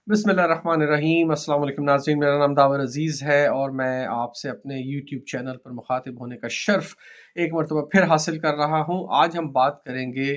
बिस्मिल्लाहिर्रहमानिर्रहीम। अस्सलाम वालेकुम नाज़रीन, मेरा नाम दावर अज़ीज़ है और मैं आपसे अपने यूट्यूब चैनल पर मुखातिब होने का शर्फ़ एक मरतबा फिर हासिल कर रहा हूँ। आज हम बात करेंगे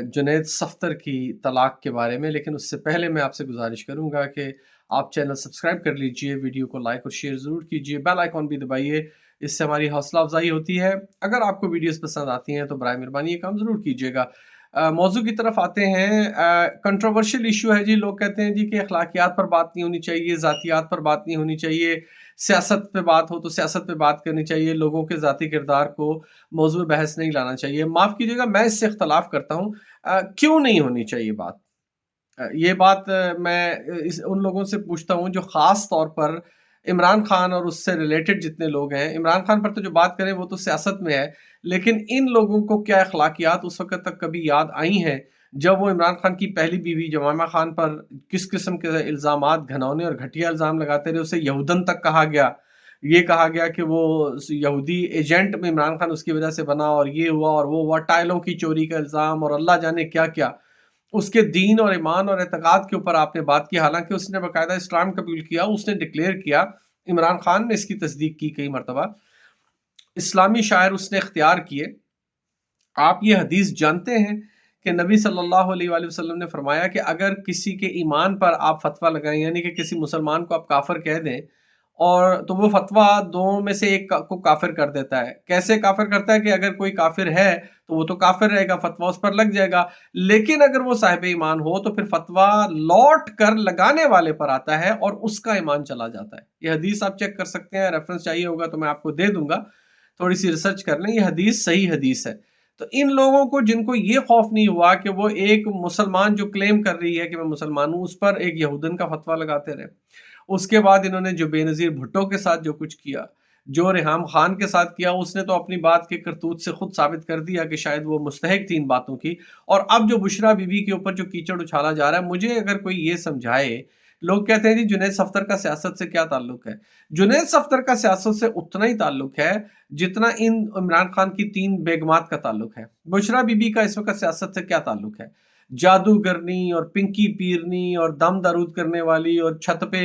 जुनैद सफ़दर की तलाक के बारे में, लेकिन उससे पहले मैं आपसे गुज़ारिश करूँगा कि आप चैनल सब्सक्राइब कर लीजिए, वीडियो को लाइक और शेयर ज़रूर कीजिए, बेल आइकॉन भी दबाइए, इससे हमारी हौसला अफ़ज़ाई होती है। अगर आपको वीडियोज़ पसंद आती हैं तो बराए मेहरबानी ये काम ज़रूर कीजिएगा। मौज़ू की तरफ आते हैं। कंट्रोवर्शियल इशू है जी। लोग कहते हैं जी कि अखलाकियात पर बात नहीं होनी चाहिए, ज़ातियात पर बात नहीं होनी चाहिए, सियासत पे बात हो तो सियासत पे बात करनी चाहिए, लोगों के ज़ाती किरदार को मौज़ूए बहस नहीं लाना चाहिए। माफ़ कीजिएगा, मैं इससे इख्तलाफ़ करता हूँ। क्यों नहीं होनी चाहिए बात? ये बात मैं इस उन लोगों से पूछता हूँ जो ख़ास तौर पर इमरान खान और उससे रिलेटेड जितने लोग हैं। इमरान खान पर तो जो बात करें वो तो सियासत में है, लेकिन इन लोगों को क्या अखलाकियात उस वक़्त तक कभी याद आई हैं, जब वो इमरान खान की पहली बीवी जमामा खान पर किस किस्म के इल्ज़ामात, घिनौने और घटिया इल्ज़ाम लगाते रहे, उसे यहूदन तक कहा गया। ये कहा गया कि वो यहूदी एजेंट में इमरान खान उसकी वज़ह से बना और ये हुआ और वो हुआ, टाइलों की चोरी का इल्ज़ाम और अल्लाह जाने क्या-क्या। उसके दीन और ईमान और एतकाद के ऊपर आपने बात की, हालांकि उसने बाकायदा इस्लाम कबूल किया, उसने डिक्लेयर किया। इमरान खान ने इसकी तस्दीक की कई मरतबा। इस्लामी शायर उसने इख्तियार किए। आप ये हदीस जानते हैं कि नबी सल्लल्लाहु अलैहि वसल्लम ने फरमाया कि अगर किसी के ईमान पर आप फतवा लगाएं, यानी कि किसी मुसलमान को आप काफिर कह दें, और तो वो फतवा दो में से एक को काफिर कर देता है। कैसे काफिर करता है कि अगर कोई काफिर है तो वो तो काफिर रहेगा, फतवा उस पर लग जाएगा। लेकिन अगर वो साहिब ईमान हो तो फिर फतवा लौट कर लगाने वाले पर आता है और उसका ईमान चला जाता है। ये हदीस आप चेक कर सकते हैं, रेफरेंस चाहिए होगा तो मैं आपको दे दूंगा, थोड़ी सी रिसर्च कर लें। ये हदीस सही हदीस है। तो इन लोगों को जिनको ये खौफ नहीं हुआ कि वो एक मुसलमान जो क्लेम कर रही है कि मैं मुसलमान हूं, उस पर एक यहूदन का फतवा लगाते रहे। उसके बाद इन्होंने जो बेनज़ीर भुट्टो के साथ जो कुछ किया, जो रेहाम खान के साथ किया, उसने तो अपनी बात के करतूत से खुद साबित कर दिया कि शायद वो मुस्तहिक थी इन बातों की। और अब जो बुशरा बीबी के ऊपर जो कीचड़ उछाला जा रहा है, मुझे अगर कोई ये समझाए। लोग कहते हैं जी जुनैद सफ्दर का सियासत से क्या ताल्लुक है? जुनैद सफ्दर का सियासत से उतना ही ताल्लुक है जितना इन इमरान खान की 3 बेगमात का ताल्लुक है। बुशरा बीबी का इस वक़्त सियासत से क्या ताल्लुक है? जादूगरनी और पिंकी पीरनी और दम दरूद करने वाली और छत पे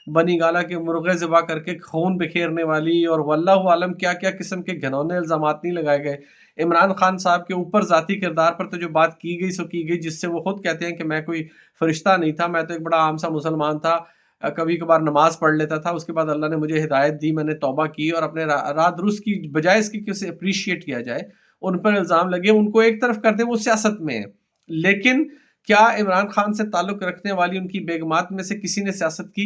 बनी गाला के मुर्गे ज़िबा करके खून बिखेरने वाली और वल्लाहु आलम क्या-क्या किस्म के घिनौने इल्ज़ामात नहीं लगाए गए। इमरान खान साहब के ऊपर ज़ाती किरदार पर तो जो बात की गई सो की गई, जिससे वो खुद कहते हैं कि मैं कोई फ़रिश्ता नहीं था, मैं तो एक बड़ा आम सा मुसलमान था। कभी-कभार नमाज़ पढ़ लेता था, उसके बाद अल्लाह ने मुझे हिदायत दी, मैंने तौबा की और अपने रात दुरुस्त की, बजाय इसके कि उसे एप्रिशिएट किया जाए, उन पर इल्ज़ाम लगे, उनको एक तरफ कर दें, वो सियासत में है। लेकिन क्या इमरान खान से ताल्लुक़ रखने वाली उनकी बेगमात में से किसी ने सियासत की?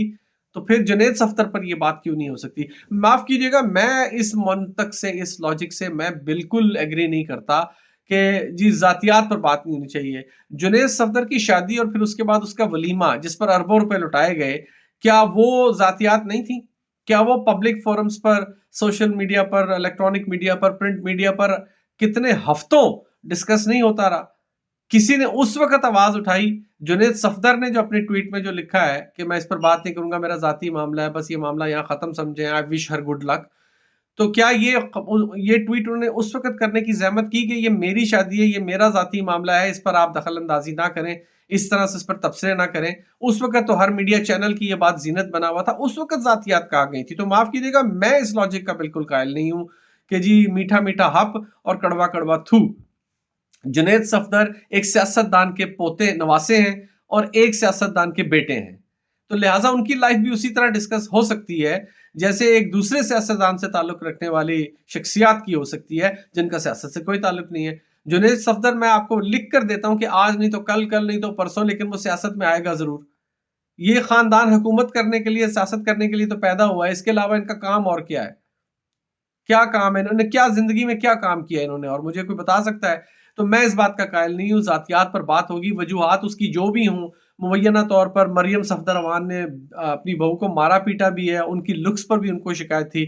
तो फिर जुनैद सफ्दर पर ये बात क्यों नहीं हो सकती? माफ़ कीजिएगा, मैं इस मंतक से, इस लॉजिक से मैं बिल्कुल एग्री नहीं करता कि जी ज़ातियात पर बात नहीं होनी चाहिए। जुनैद सफ्दर की शादी और फिर उसके बाद उसका वलीमा जिस पर अरबों रुपए लुटाए गए, क्या वो ज़ातियात नहीं थी? क्या वो पब्लिक फोरम्स पर, सोशल मीडिया पर, इलेक्ट्रॉनिक मीडिया पर, प्रिंट मीडिया पर कितने हफ्तों डिस्कस नहीं होता रहा? किसी ने उस वक़्त आवाज़ उठाई। जुनैद सफ़दर ने जो अपने ट्वीट में जो लिखा है कि मैं इस पर बात नहीं करूँगा, मेरा ज़ाती मामला है, बस ये मामला यहाँ ख़त्म समझें, I wish her good luck. तो क्या ये ट्वीट उन्होंने उस वक़्त करने की ज़हमत की कि ये मेरी शादी है, ये मेरा ज़ाती मामला है, इस पर आप दखल-अंदाज़ी ना करें, इस तरह से इस पर तबसरे ना करें। उस वक़्त तो हर मीडिया चैनल की ये बात ज़ीनत बना हुआ था, उस वक़्त ज़ातियात कहाँ गई थी? तो माफ़ कीजिएगा, मैं इस लॉजिक का बिल्कुल कायल नहीं हूँ कि जी मीठा-मीठा हप और कड़वा-कड़वा थू। जुनैद सफदर एक सियासतदान के पोते नवासे हैं और एक सियासतदान के बेटे हैं, तो लिहाजा उनकी लाइफ भी उसी तरह डिस्कस हो सकती है जैसे एक दूसरे सियासतदान से ताल्लुक रखने वाली शख्सियात की हो सकती है जिनका सियासत से कोई ताल्लुक नहीं है। जुनैद सफदर मैं आपको लिख कर देता हूं कि आज नहीं तो कल, कल नहीं तो परसों, लेकिन वो सियासत में आएगा जरूर। ये खानदान हुकूमत करने के लिए, सियासत करने के लिए तो पैदा हुआ है, इसके अलावा इनका काम और क्या है? क्या काम है इन्होंने, क्या जिंदगी में क्या काम किया इन्होंने, और मुझे कोई बता सकता है? तो मैं इस बात का कायल नहीं हूँ। जातियात पर बात होगी, वजूहात उसकी जो भी हूँ। मुबैना तौर पर मरियम सफदर अमान ने अपनी बहू को मारा पीटा भी है, उनकी लुक्स पर भी उनको शिकायत थी।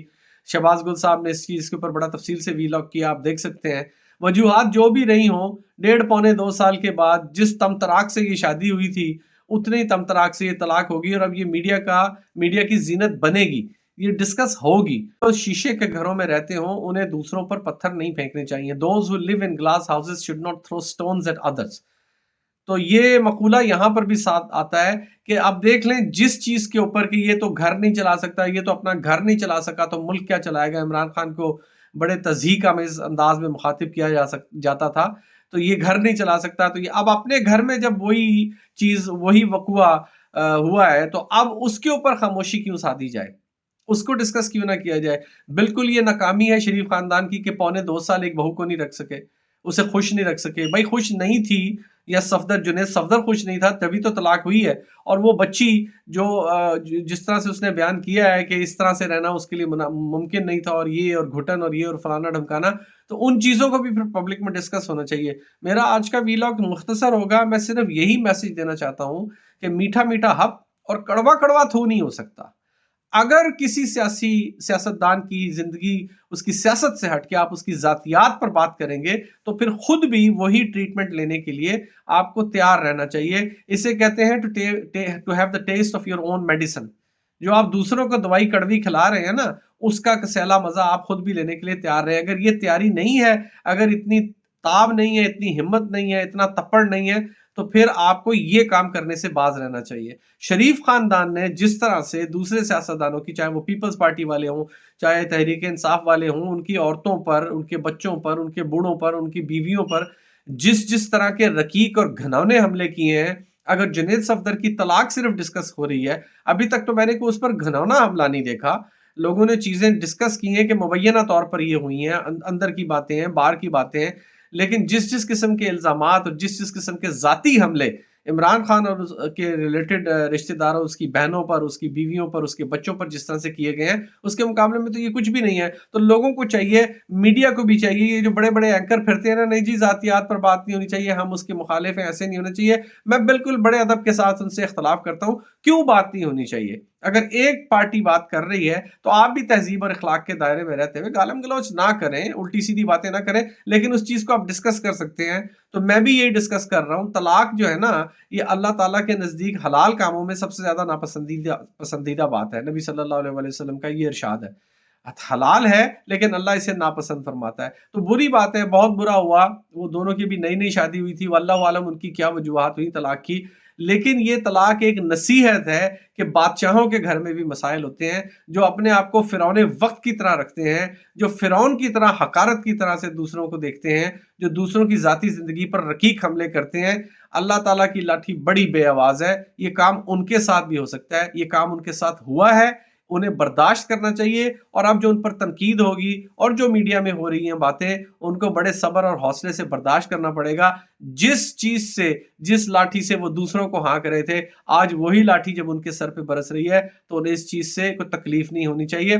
शहबाज गुल साहब ने इस चीज़ के ऊपर बड़ा तफसील से वीलॉग किया, आप देख सकते हैं। वजूहात जो भी रही हों, 1.5 पौने 2 साल के बाद जिस तमतराक से ये शादी हुई थी, उतनी तमतराक से ये तलाक होगी और अब ये मीडिया की जीनत बनेगी, ये डिस्कस होगी। तो शीशे के घरों में रहते हो, उन्हें दूसरों पर पत्थर नहीं फेंकने चाहिए। Those who live in glass houses should not throw stones at others. تو یہ مقولہ یہاں پر بھی ساتھ آتا ہے کہ آپ دیکھ لیں جس چیز کے اوپر کہ یہ تو گھر نہیں چلا سکتا، یہ تو اپنا گھر نہیں چلا سکا تو ملک کیا چلائے گا. عمران خان کو بڑے تضحیک آمیز انداز میں مخاطب کیا جاتا تھا. تو یہ گھر نہیں چلا سکتا، تو یہ اب اپنے گھر میں جب وہی چیز وہی وقوع ہوا ہے تو اب اس کے اوپر خاموشی کیوں سادھی جائے، اس کو ڈسکس کیوں نہ کیا جائے. بالکل یہ ناکامی ہے شریف خاندان کی کہ پونے 2 سال ایک بہو کو نہیں رکھ سکے، اسے خوش نہیں رکھ سکے. بھائی خوش نہیں تھی یا جنید صفدر خوش نہیں تھا تبھی تو طلاق ہوئی ہے. اور وہ بچی جو جس طرح سے اس نے بیان کیا ہے کہ اس طرح سے رہنا اس کے لیے ممکن نہیں تھا، اور یہ اور گھٹن اور یہ اور فلانا ڈھمکانا، تو ان چیزوں کو بھی پھر پبلک میں ڈسکس ہونا چاہیے. میرا آج کا ویلاگ مختصر ہوگا، میں صرف یہی میسج دینا چاہتا ہوں کہ میٹھا میٹھا حق اور کڑوا کڑوا تھو نہیں ہو سکتا. اگر کسی سیاستدان کی زندگی اس کی سیاست سے ہٹ کے آپ اس کی ذاتیات پر بات کریں گے تو پھر خود بھی وہی ٹریٹمنٹ لینے کے لیے آپ کو تیار رہنا چاہیے. اسے کہتے ہیں to have the taste of your own medicine. جو آپ دوسروں کو دوائی کڑوی کھلا رہے ہیں نا، اس کا سیلا مزہ آپ خود بھی لینے کے لیے تیار رہے. اگر یہ تیاری نہیں ہے، اگر اتنی تاب نہیں ہے، اتنی ہمت نہیں ہے، اتنا تپڑ نہیں ہے، تو پھر آپ کو یہ کام کرنے سے باز رہنا چاہیے. شریف خاندان نے جس طرح سے دوسرے سیاستدانوں کی، چاہے وہ پیپلز پارٹی والے ہوں، چاہے تحریک انصاف والے ہوں، ان کی عورتوں پر، ان کے بچوں پر، ان کے بوڑھوں پر، ان کی بیویوں پر جس طرح کے رقیق اور گھنونے حملے کیے ہیں. اگر جنید صفدر کی طلاق صرف ڈسکس ہو رہی ہے، ابھی تک تو میں نے کوئی اس پر گھنونا حملہ نہیں دیکھا. لوگوں نے چیزیں ڈسکس کی ہیں کہ مبینہ طور پر یہ ہوئی ہیں، اندر کی باتیں ہیں، باہر کی باتیں ہیں. لیکن جس قسم کے الزامات اور جس قسم کے ذاتی حملے عمران خان اور اس کے ریلیٹڈ رشتہ داروں، اس کی بہنوں پر، اس کی بیویوں پر، اس کے بچوں پر جس طرح سے کیے گئے ہیں، اس کے مقابلے میں تو یہ کچھ بھی نہیں ہے. تو لوگوں کو چاہیے، میڈیا کو بھی چاہیے، یہ جو بڑے بڑے اینکر پھرتے ہیں نا، نہیں جی ذاتیات پر بات نہیں ہونی چاہیے، ہم اس کے مخالف ہیں، ایسے نہیں ہونا چاہیے. میں بالکل بڑے ادب کے ساتھ ان سے اختلاف کرتا ہوں. کیوں بات نہیں ہونی چاہیے؟ اگر ایک پارٹی بات کر رہی ہے تو آپ بھی تہذیب اور اخلاق کے دائرے میں رہتے ہوئے گالم گلوچ نہ کریں، الٹی سیدھی باتیں نہ کریں، لیکن اس چیز کو آپ ڈسکس کر سکتے ہیں. تو میں بھی یہی ڈسکس کر رہا ہوں. طلاق جو ہے نا، یہ اللہ تعالیٰ کے نزدیک حلال کاموں میں سب سے زیادہ پسندیدہ بات ہے. نبی صلی اللہ علیہ وسلم کا یہ ارشاد ہے. حلال ہے لیکن اللہ اسے ناپسند فرماتا ہے. تو بری بات ہے، بہت برا ہوا. وہ دونوں کی بھی نئی نئی شادی ہوئی تھی، واللہ عالم ان کی کیا وجوہات ہوئی طلاق کی. لیکن یہ طلاق ایک نصیحت ہے کہ بادشاہوں کے گھر میں بھی مسائل ہوتے ہیں، جو اپنے آپ کو فرعون وقت کی طرح رکھتے ہیں، جو فرعون کی طرح حقارت کی طرح سے دوسروں کو دیکھتے ہیں، جو دوسروں کی ذاتی زندگی پر رقیق حملے کرتے ہیں. اللہ تعالیٰ کی لاٹھی بڑی بے آواز ہے. یہ کام ان کے ساتھ بھی ہو سکتا ہے، یہ کام ان کے ساتھ ہوا ہے، انہیں برداشت کرنا چاہیے. اور اب جو ان پر تنقید ہوگی اور جو میڈیا میں ہو رہی ہیں باتیں، ان کو بڑے صبر اور حوصلے سے برداشت کرنا پڑے گا. جس چیز سے، جس لاٹھی سے وہ دوسروں کو ہانک رہے تھے، آج وہی لاٹھی جب ان کے سر پہ برس رہی ہے تو انہیں اس چیز سے کوئی تکلیف نہیں ہونی چاہیے.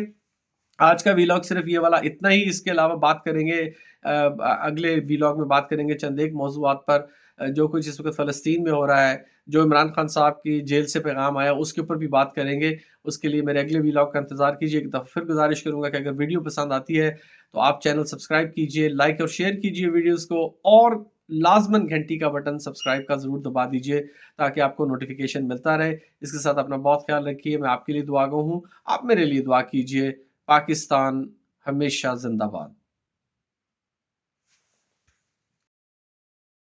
آج کا ویلاگ صرف یہ والا اتنا ہی. اس کے علاوہ بات کریں گے، اگلے ویلاگ میں بات کریں گے چند ایک موضوعات پر. جو کچھ اس وقت فلسطین میں ہو رہا ہے، جو عمران خان صاحب کی جیل سے پیغام آیا، اس کے اوپر بھی بات کریں گے. اس کے لیے میرے اگلے ویلاگ کا انتظار کیجیے. ایک دفعہ پھر گزارش کروں گا کہ اگر ویڈیو پسند آتی ہے تو آپ چینل سبسکرائب کیجیے، لائک اور شیئر کیجیے ویڈیوز کو، اور لازماً گھنٹی کا بٹن سبسکرائب کا ضرور دبا دیجیے تاکہ آپ کو نوٹیفیکیشن ملتا رہے. اس کے ساتھ اپنا بہت خیال رکھیے. میں آپ کے لیے دعا گو ہوں، آپ میرے لیے دعا کیجیے. پاکستان ہمیشہ زندہ باد.